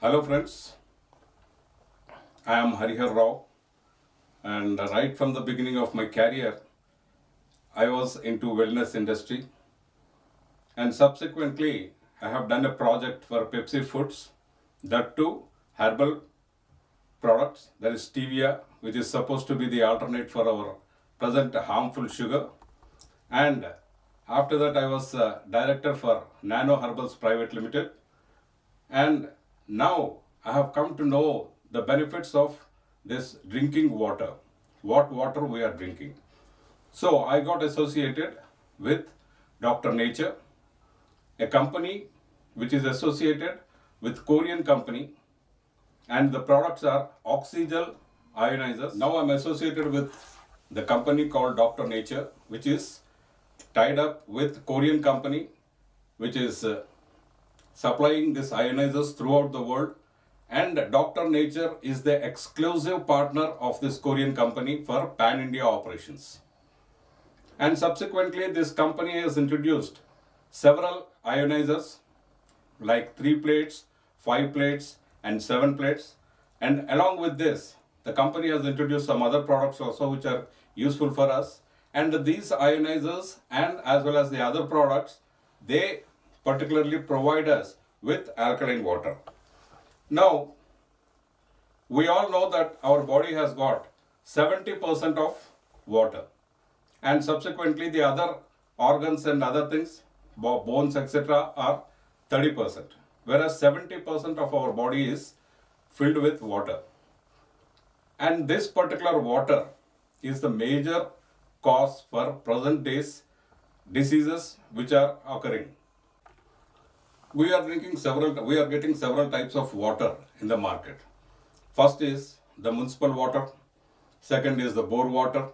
Hello friends, I am Harihar Rao, and right from the beginning of my career I was into wellness industry, and subsequently I have done a project for Pepsi Foods, that too herbal products, that is stevia, which is supposed to be the alternate for our present harmful sugar. And after that I was director for Nano Herbals Private Limited, and now I have come to know the benefits of this drinking water, what water we are drinking. So I got associated with Dr. Nature, a company which is associated with Korean company, and the products are OXYZAL ionizers. Now I'm associated with the company called Dr. Nature, which is tied up with Korean company, which is supplying these ionizers throughout the world, and Dr. Nature is the exclusive partner of this Korean company for pan-India operations. And subsequently this company has introduced several ionizers like 3 plates, 5 plates and 7 plates, and along with this the company has introduced some other products also which are useful for us. And these ionizers and as well as the other products, they particularly provide us with alkaline water. Now, we all know that our body has got 70% of water, and subsequently the other organs and other things, bones etc. are 30%, whereas 70% of our body is filled with water. And this particular water is the major cause for present days diseases which are occurring. We are getting several types of water in the market. First is the municipal water, second is the bore water,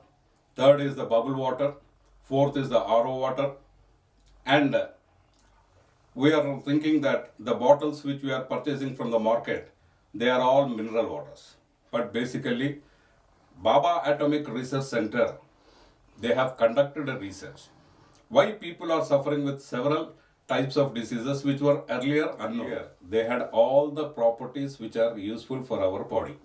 third is the bubble water, fourth is the RO water, and we are thinking that the bottles which we are purchasing from the market, they are all mineral waters. But basically, Baba Atomic Research Center, they have conducted a research. Why people are suffering with several types of diseases which were earlier unknown. They had all the properties which are useful for our body.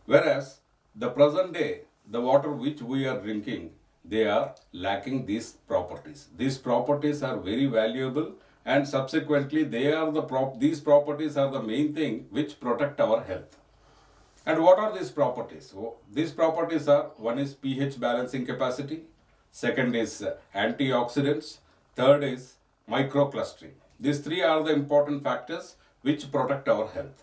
Whereas the present day, the water which we are drinking, they are lacking these properties. These properties are very valuable, and subsequently these properties are the main thing which protect our health. And what are these properties? These properties are, one is pH balancing capacity, second is antioxidants, third is microclustering. These three are the important factors which protect our health.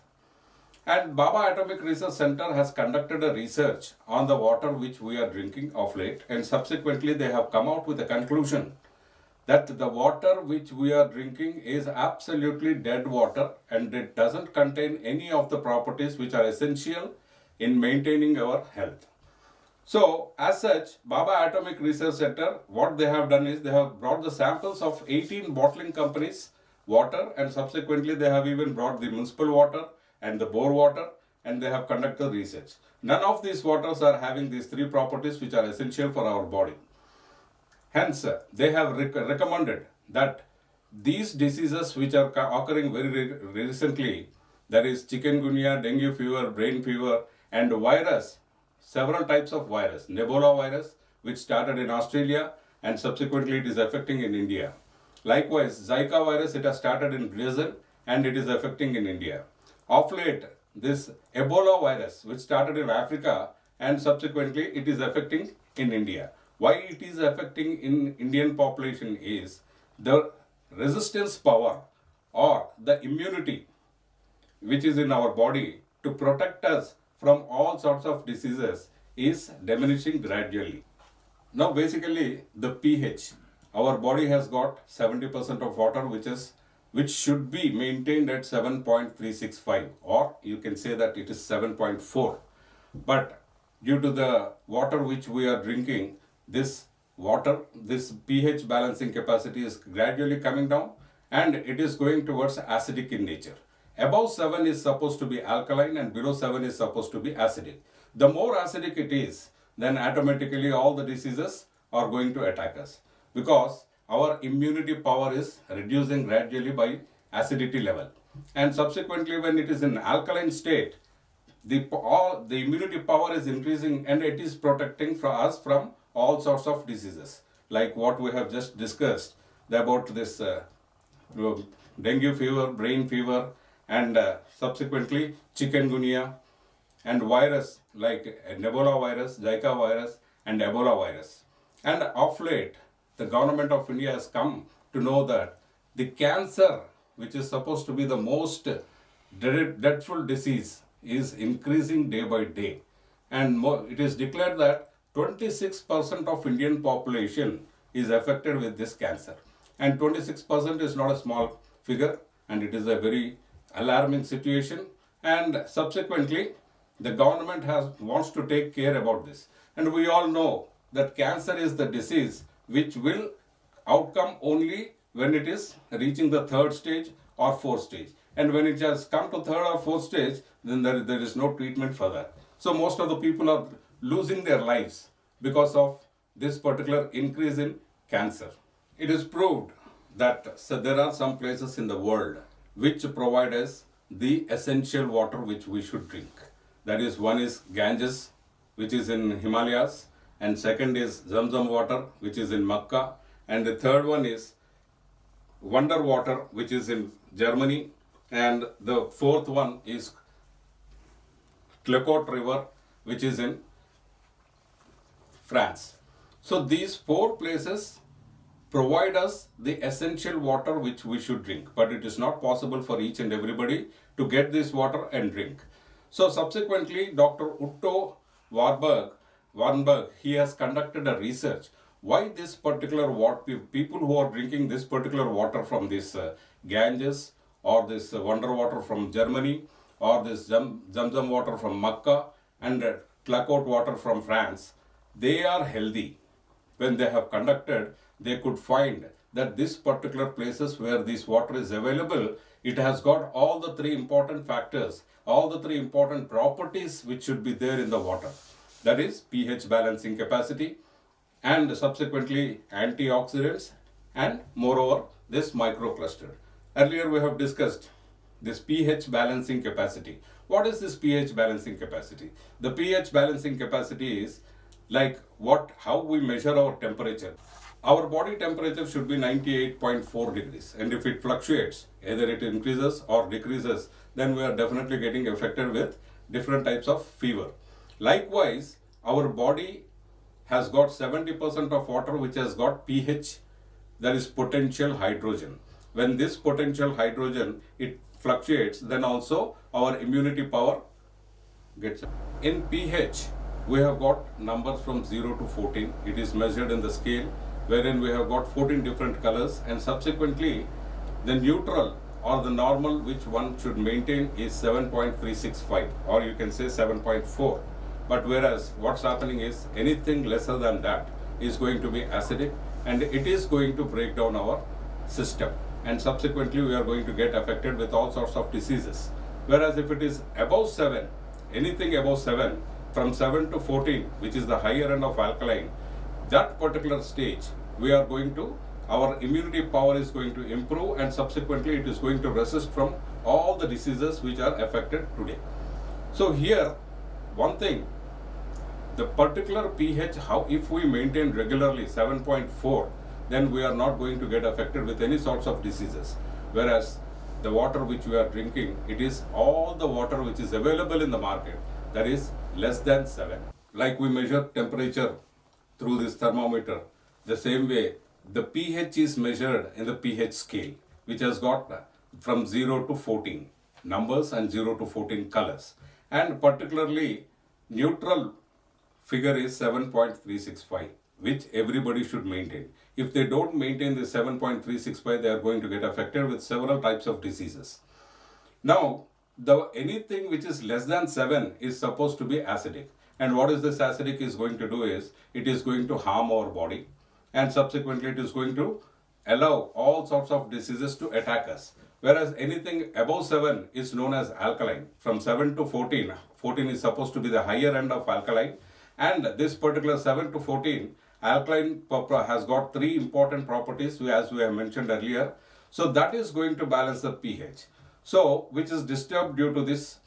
And Baba Atomic Research Center has conducted a research on the water which we are drinking of late, and subsequently they have come out with a conclusion that the water which we are drinking is absolutely dead water, and it doesn't contain any of the properties which are essential in maintaining our health. So, as such, Baba Atomic Research Center, what they have done is they have brought the samples of 18 bottling companies' water, and subsequently they have even brought the municipal water and the bore water, and they have conducted research. None of these waters are having these three properties which are essential for our body. Hence, they have recommended that these diseases which are occurring very recently, that is chikungunya, dengue fever, brain fever, and virus, several types of virus, Ebola virus, which started in Australia and subsequently it is affecting in India. Likewise, Zika virus, it has started in Brazil and it is affecting in India. Of late, this Ebola virus, which started in Africa and subsequently it is affecting in India. Why it is affecting in Indian population is the resistance power or the immunity which is in our body to protect us from all sorts of diseases is diminishing gradually. Now basically the pH, our body has got 70% of water which should be maintained at 7.365, or you can say that it is 7.4. But due to the water which we are drinking, this pH balancing capacity is gradually coming down and it is going towards acidic in nature. Above 7 is supposed to be alkaline and below 7 is supposed to be acidic. The more acidic it is, then automatically all the diseases are going to attack us, because our immunity power is reducing gradually by acidity level. and subsequently when it is in alkaline state, the immunity power is increasing and it is protecting us from all sorts of diseases, like what we have just discussed about this dengue fever, brain fever, and subsequently chikungunya, and virus like Ebola virus, Zika virus, and Ebola virus. And of late, the government of India has come to know that the cancer, which is supposed to be the most dreadful disease, is increasing day by day. And it is declared that 26% of Indian population is affected with this cancer. And 26% is not a small figure, and it is a very alarming situation. And subsequently, the government wants to take care about this. And we all know that cancer is the disease which will outcome only when it is reaching the third stage or fourth stage. And when it has come to third or fourth stage, then there is no treatment for that. So most of the people are losing their lives because of this particular increase in cancer. It is proved that there are some places in the world which provide us the essential water which we should drink. That is, one is Ganges, which is in Himalayas, and second is Zamzam water, which is in Makkah, and the third one is Wonder water, which is in Germany, and the fourth one is Clecot River, which is in France. So these four places provide us the essential water which we should drink, but it is not possible for each and everybody to get this water and drink. So subsequently, Dr. Otto Warburg, he has conducted a research why this particular water, people who are drinking this particular water from this Ganges, or this wonder water from Germany, or this Zamzam water from Makkah, and Clecot water from France, they are healthy. When they have conducted, they could find that this particular places where this water is available, it has got all the three important factors, all the three important properties which should be there in the water. That is pH balancing capacity, and subsequently antioxidants, and moreover this microcluster. Earlier we have discussed this pH balancing capacity. What is this pH balancing capacity? The pH balancing capacity is like how we measure our temperature. Our body temperature should be 98.4 degrees, and if it fluctuates, either it increases or decreases, then we are definitely getting affected with different types of fever. Likewise, our body has got 70% of water which has got pH, that is potential hydrogen. When this potential hydrogen, it fluctuates, then also our immunity power gets. In pH, we have got numbers from 0 to 14. It is measured in the scale, wherein we have got 14 different colors, and subsequently the neutral or the normal which one should maintain is 7.365, or you can say 7.4. But whereas what's happening is anything lesser than that is going to be acidic, and it is going to break down our system, and subsequently we are going to get affected with all sorts of diseases. Whereas if it is above 7, anything above 7, from 7 to 14, which is the higher end of alkaline, that particular stage, we are going to, our immunity power is going to improve, and subsequently it is going to resist from all the diseases which are affected today. So here, one thing, the particular pH, if we maintain regularly 7.4, then we are not going to get affected with any sorts of diseases. Whereas the water which we are drinking, it is all the water which is available in the market, that is less than 7. Like we measure temperature through this thermometer, the same way the pH is measured in the pH scale, which has got from 0 to 14 numbers and 0 to 14 colors. And particularly neutral figure is 7.365, which everybody should maintain. If they don't maintain the 7.365, they are going to get affected with several types of diseases. Now, anything which is less than 7 is supposed to be acidic. And what is this acidic is going to do is, it is going to harm our body, and subsequently it is going to allow all sorts of diseases to attack us. Whereas anything above 7 is known as alkaline. From 7 to 14, 14 is supposed to be the higher end of alkaline, and this particular 7 to 14, alkaline has got 3 important properties as we have mentioned earlier. So that is going to balance the pH. So, which is disturbed due to this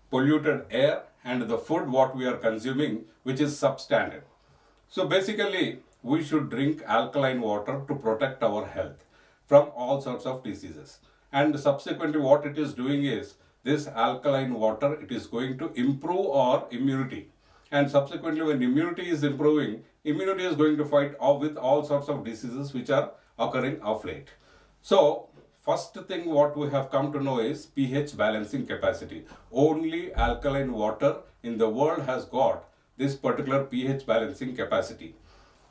polluted air and the food what we are consuming, which is substandard. So basically, we should drink alkaline water to protect our health from all sorts of diseases. And subsequently, what it is doing is, this alkaline water, it is going to improve our immunity. And subsequently, when immunity is improving, immunity is going to fight with all sorts of diseases which are occurring of late. So, first thing what we have come to know is pH balancing capacity. Only alkaline water in the world has got this particular pH balancing capacity.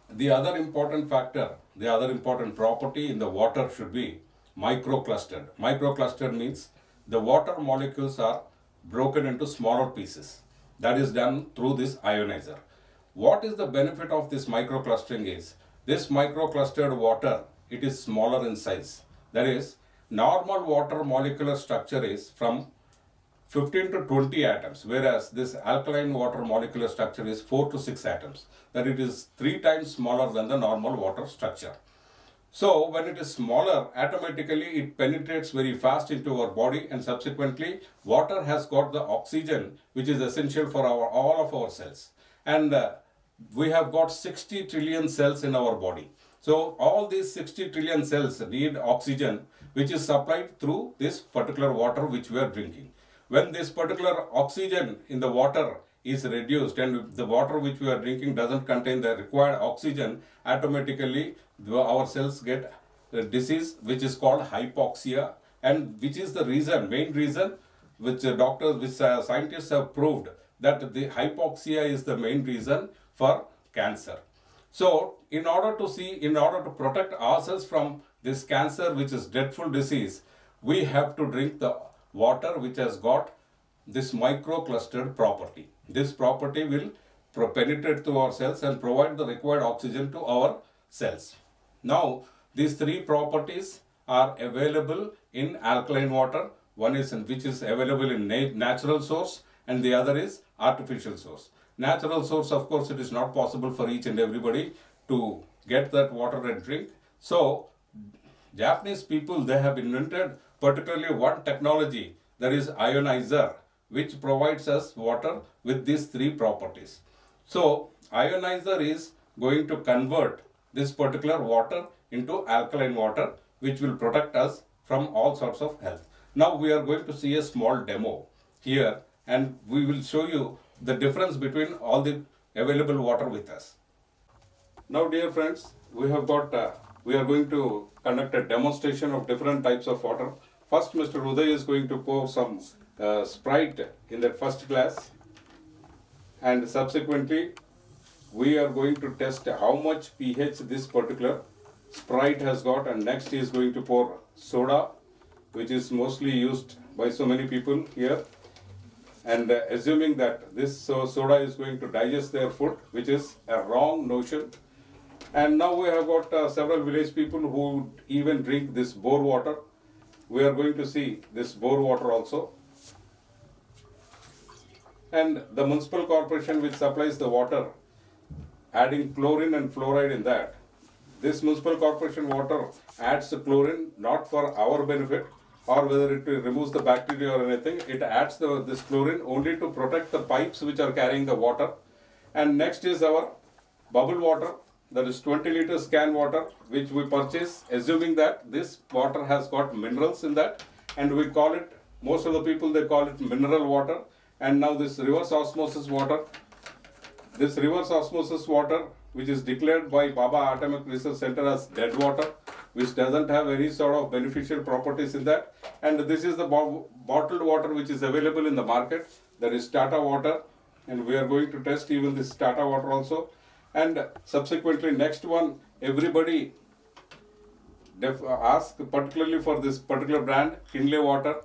The other important factor, the other important property in the water should be microclustered. Microclustered means the water molecules are broken into smaller pieces. That is done through this ionizer. What is the benefit of this microclustering is, this microclustered water, it is smaller in size. That is, normal water molecular structure is from 15 to 20 atoms, whereas this alkaline water molecular structure is 4 to 6 atoms. That it is 3 times smaller than the normal water structure. So when it is smaller, automatically it penetrates very fast into our body, and subsequently water has got the oxygen which is essential for all of our cells. And we have got 60 trillion cells in our body. So all these 60 trillion cells need oxygen which is supplied through this particular water which we are drinking. When this particular oxygen in the water is reduced and the water which we are drinking doesn't contain the required oxygen, automatically our cells get a disease which is called hypoxia, and which is the main reason which scientists have proved that the hypoxia is the main reason for cancer. So in order to protect ourselves from this cancer which is dreadful disease, we have to drink the water which has got this microclustered property. This property will penetrate to our cells and provide the required oxygen to our cells. Now, these 3 properties are available in alkaline water. One is which is available in natural source, and the other is artificial source. Natural source, of course, it is not possible for each and everybody to get that water and drink. So, Japanese people, they have invented particularly one technology, that is ionizer, which provides us water with these 3 properties. So, ionizer is going to convert this particular water into alkaline water, which will protect us from all sorts of health. Now we are going to see a small demo here, and we will show you the difference between all the available water with us. Now dear friends, we are going to conduct a demonstration of different types of water. First, Mr. Uday is going to pour some Sprite in that first glass, and subsequently we are going to test how much pH this particular Sprite has got, and next he is going to pour soda, which is mostly used by so many people here, and assuming that this soda is going to digest their food, which is a wrong notion. And now we have got several village people who even drink this bore water. We are going to see this bore water also. And the municipal corporation which supplies the water, adding chlorine and fluoride in that. This municipal corporation water adds the chlorine not for our benefit or whether it removes the bacteria or anything. It adds this chlorine only to protect the pipes which are carrying the water. And next is our bubble water, that is 20 liters can water, which we purchase assuming that this water has got minerals in that, and we call it, most of the people they call it mineral water. And now this reverse osmosis water, which is declared by Baba Atomic Research Center as dead water, which doesn't have any sort of beneficial properties in that. And this is the bottled water which is available in the market, that is Tata water, and we are going to test even this Tata water also. And subsequently next one, everybody ask particularly for this particular brand, Kinley water.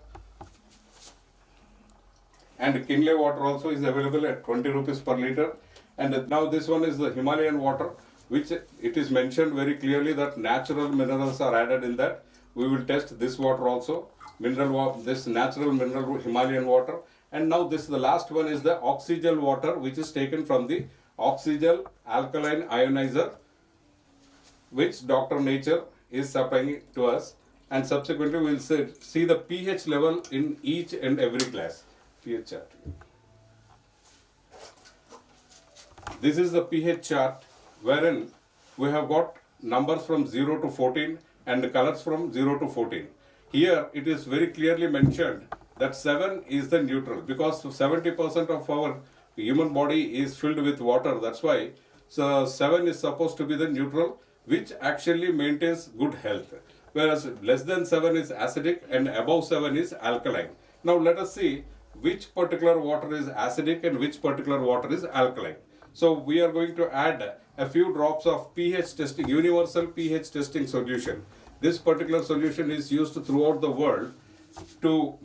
And Kinley water also is available at 20 rupees per liter. And now this one is the Himalayan water, which it is mentioned very clearly that natural minerals are added in that. We will test this water also, this natural mineral Himalayan water. And now this, the last one is the OXYZAL water, which is taken from the OXYZAL Alkaline Ionizer, which Dr. Nature is supplying to us. and subsequently we will see the pH level in each and every glass. pH chart. This is the pH chart wherein we have got numbers from 0 to 14 and the colors from 0 to 14. Here it is very clearly mentioned that 7 is the neutral, because 70% of our human body is filled with water. That's why 7 is supposed to be the neutral, which actually maintains good health. Whereas less than 7 is acidic and above 7 is alkaline. Now let us see which particular water is acidic and which particular water is alkaline. So we are going to add a few drops of pH testing, universal pH testing solution. This particular solution is used throughout the world to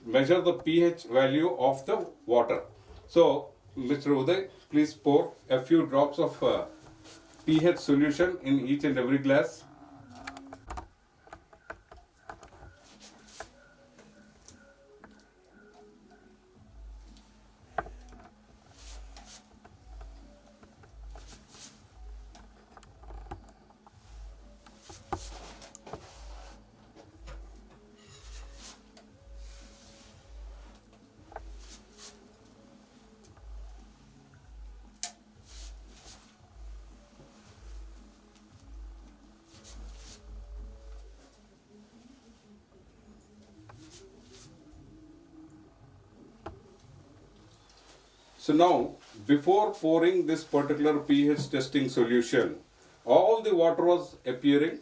measure the pH value of the water. So Mr. Uday, please pour a few drops of pH solution in each and every glass. So now, before pouring this particular pH testing solution, all the water was appearing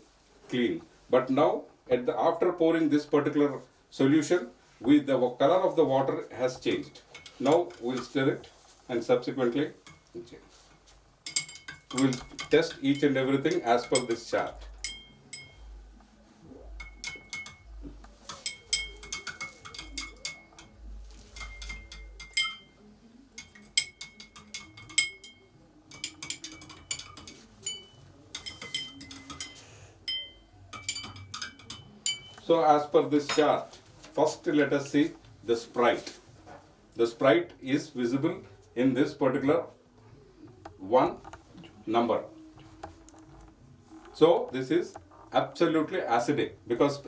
clean. But now, after pouring this particular solution, the color of the water has changed. Now we'll stir it and subsequently we'll test each and everything as per this chart. So as per this chart, first let us see the sprite. The sprite is visible in this particular one number. So this is absolutely acidic, because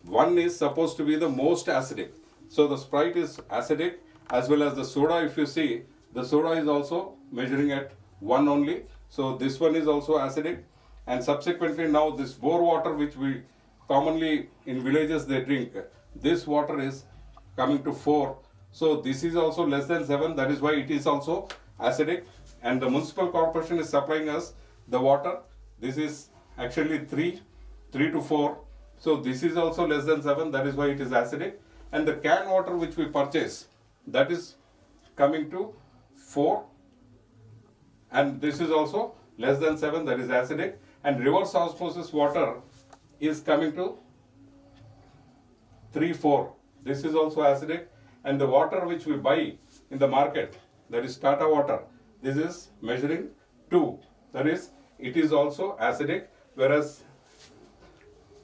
1 is supposed to be the most acidic. So the sprite is acidic, as well as the soda. If you see, the soda is also measuring at 1 only. So this one is also acidic. And subsequently now this bore water, which we commonly in villages they drink, this water is coming to 4. So this is also less than 7. That is why it is also acidic. And the municipal corporation is supplying us the water. This is actually 3 to 4. So this is also less than 7. That is why it is acidic. And the can water which we purchase, that is coming to 4. And this is also less than 7. That is acidic. And reverse osmosis water is coming to 3, 4. This is also acidic. And the water which we buy in the market, that is Tata water, this is measuring 2. That is, it is also acidic, whereas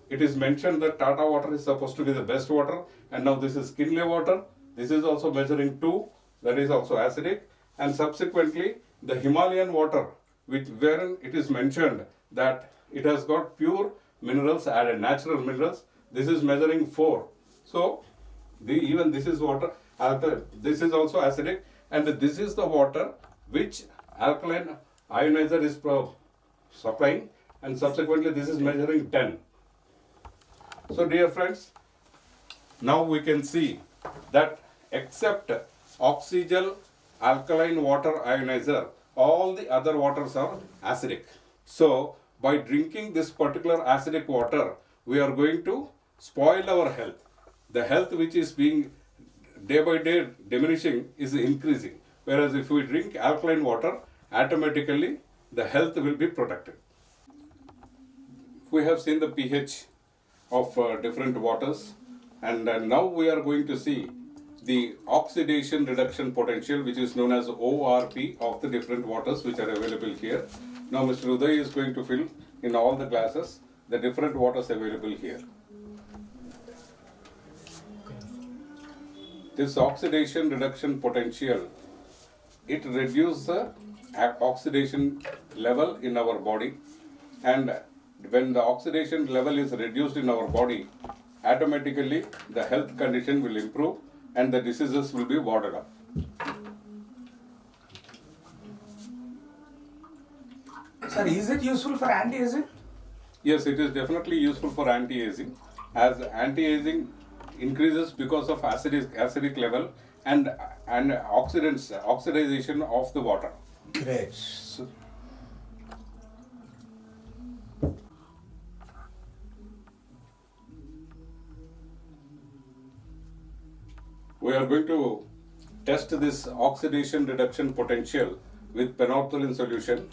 it is mentioned that Tata water is supposed to be the best water, and now this is Kinley water. This is also measuring 2. That is also acidic. And subsequently, the Himalayan water, wherein it is mentioned that it has got pure minerals added, natural minerals. This is measuring 4. So even this is water. This is also acidic, and this is the water which alkaline ionizer is supplying, and subsequently this is measuring 10. So dear friends, now we can see that except OXYZAL alkaline water ionizer, all the other waters are acidic. So by drinking this particular acidic water, we are going to spoil our health. The health which is being day by day diminishing is increasing. Whereas if we drink alkaline water, automatically the health will be protected. We have seen the pH of different waters, and now we are going to see the oxidation reduction potential, which is known as ORP, of the different waters which are available here. Now Mr. Uday is going to fill in all the glasses the different waters available here. This oxidation reduction potential, it reduces the oxidation level in our body, and when the oxidation level is reduced in our body, automatically the health condition will improve and the diseases will be warded off. Sir, is it useful for anti-aging? Yes, it is definitely useful for anti-aging, as anti-aging increases because of acidic level and oxidation of the water. Great. So, we are going to test this oxidation reduction potential with penolphthalein solution,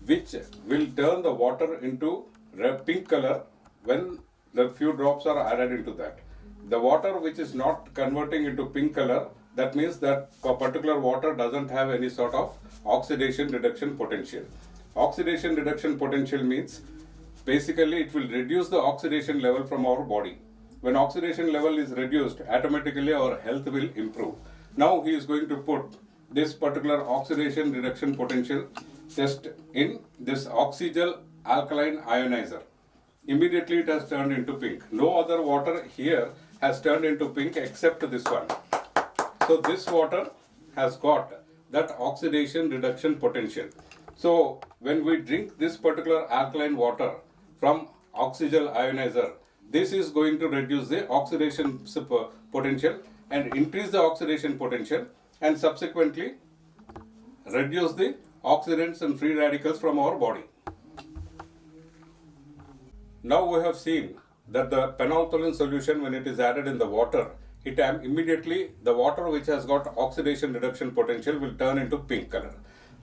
which will turn the water into pink color when the few drops are added into that. The water which is not converting into pink color, that means that a particular water doesn't have any sort of oxidation reduction potential. Oxidation reduction potential means basically it will reduce the oxidation level from our body. When oxidation level is reduced, automatically our health will improve. Now he is going to put this particular oxidation reduction potential test in this OXYZAL alkaline ionizer. Immediately it has turned into pink. No other water here has turned into pink except this one. So this water has got that oxidation reduction potential. So when we drink this particular alkaline water from OXYZAL ionizer, this is going to reduce the oxidation potential and increase the oxidation potential and subsequently reduce the oxidants and free radicals from our body. Now we have seen that the penolphthalein solution, when it is added in the water, it immediately the water which has got oxidation reduction potential will turn into pink color.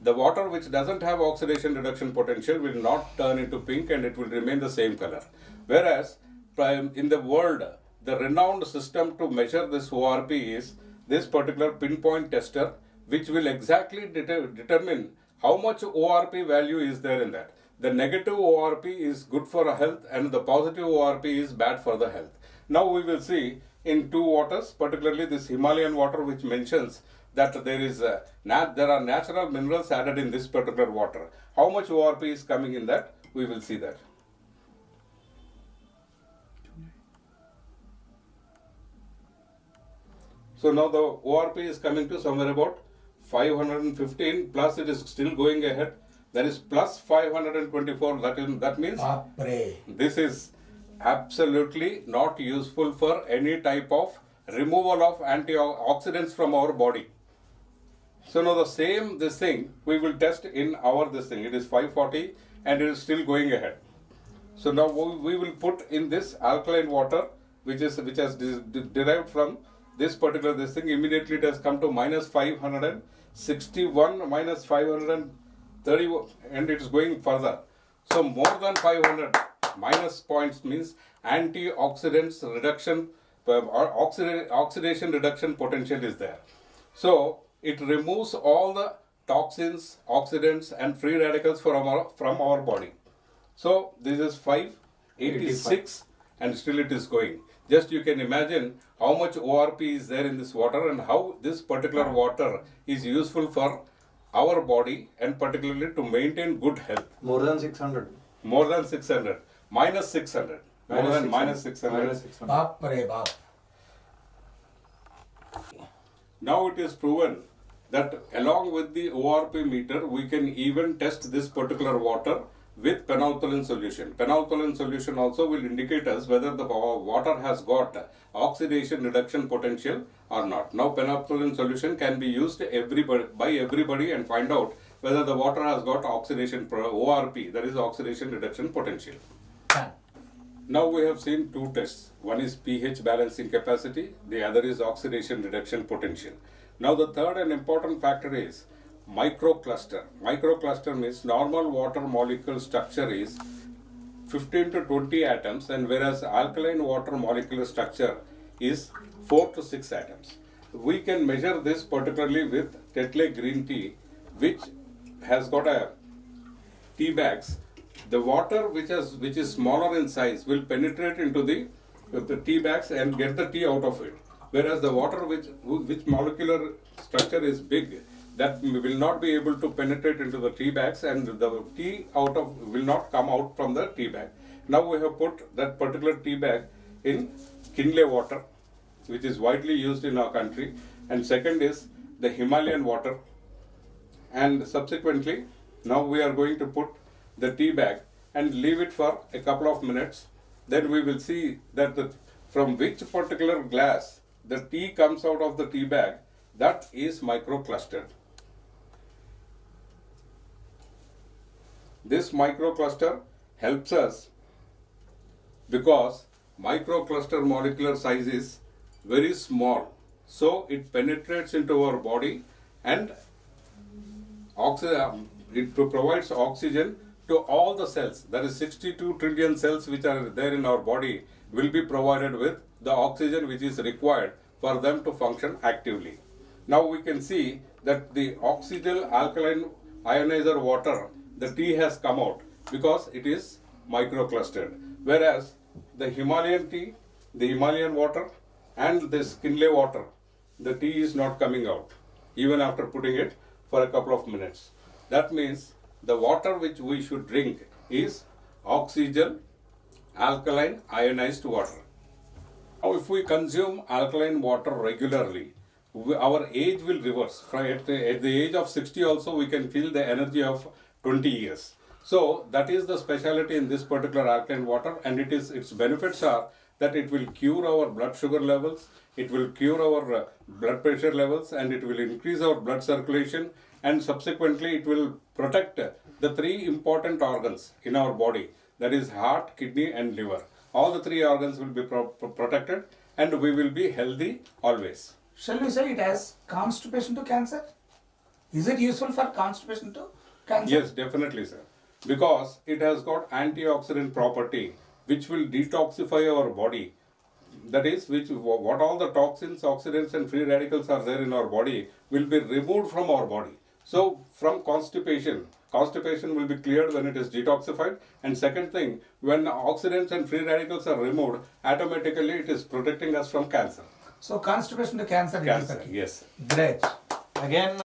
The water which doesn't have oxidation reduction potential will not turn into pink and it will remain the same color. Whereas in the world, the renowned system to measure this ORP is this particular pinpoint tester, which will exactly determine how much ORP value is there in that. The negative ORP is good for health and the positive ORP is bad for the health. Now we will see in two waters, particularly this Himalayan water, which mentions that there are natural minerals added in this particular water. How much ORP is coming in that? We will see that. So now the ORP is coming to somewhere about 515, plus it is still going ahead. That is plus 524. That means this is absolutely not useful for any type of removal of antioxidants from our body. So now this thing we will test in our this thing. It is 540 and it is still going ahead. So now we will put in this alkaline water, which has derived from this particular this thing. Immediately it has come to minus 561, minus 530, and it is going further. So more than 500 minus points means antioxidants reduction or oxidation reduction potential is there. So it removes all the toxins, oxidants and free radicals from our body. So this is 586 and still it is going. Just you can imagine how much ORP is there in this water and how this particular water is useful for our body and particularly to maintain good health. More than 600. More than 600. Minus 600. More than minus 600. Now it is proven that along with the ORP meter, we can even test this particular water with penolphthalein solution. Penolphthalein solution also will indicate us whether the water has got oxidation reduction potential or not. Now penolphthalein solution can be used by everybody and find out whether the water has got oxidation ORP, that is oxidation reduction potential. Now we have seen two tests. One is pH balancing capacity, the other is oxidation reduction potential. Now the third and important factor is microcluster. Microcluster means normal water molecule structure is 15 to 20 atoms, and whereas alkaline water molecular structure is 4 to 6 atoms. We can measure this particularly with Tetley green tea, which has got a tea bags. The water which is smaller in size will penetrate into the tea bags and get the tea out of it. Whereas the water which molecular structure is big, that will not be able to penetrate into the tea bags and the tea will not come out from the tea bag. Now we have put that particular tea bag in Kinley water, which is widely used in our country, and second is the Himalayan water. And subsequently, now we are going to put the tea bag and leave it for a couple of minutes. Then we will see that from which particular glass the tea comes out of the tea bag, that is microclustered. This microcluster helps us because microcluster molecular size is very small, so it penetrates into our body and it provides oxygen to all the cells. That is 62 trillion cells which are there in our body will be provided with the oxygen which is required for them to function actively. Now we can see that the OXYZAL alkaline ionizer water, the tea has come out because it is microclustered. Whereas the Himalayan tea, the Himalayan water and this Kinley water, the tea is not coming out even after putting it for a couple of minutes. That means the water which we should drink is OXYZAL alkaline ionized water. Now if we consume alkaline water regularly, our age will reverse. At the age of 60 also we can feel the energy of 20 years. So that is the speciality in this particular alkaline water, and its benefits are that it will cure our blood sugar levels, it will cure our blood pressure levels, and it will increase our blood circulation, and subsequently it will protect the three important organs in our body, that is heart, kidney and liver. All the three organs will be protected and we will be healthy always. Shall we say it has constipation to cancer? Is it useful for constipation to cancer? Yes, definitely, sir. Because it has got antioxidant property which will detoxify our body. That is, what all the toxins, oxidants and free radicals are there in our body will be removed from our body. So from constipation will be cleared when it is detoxified. And second thing, when oxidants and free radicals are removed, automatically it is protecting us from cancer. So constipation to cancer. Cancer, yes. Great. Again,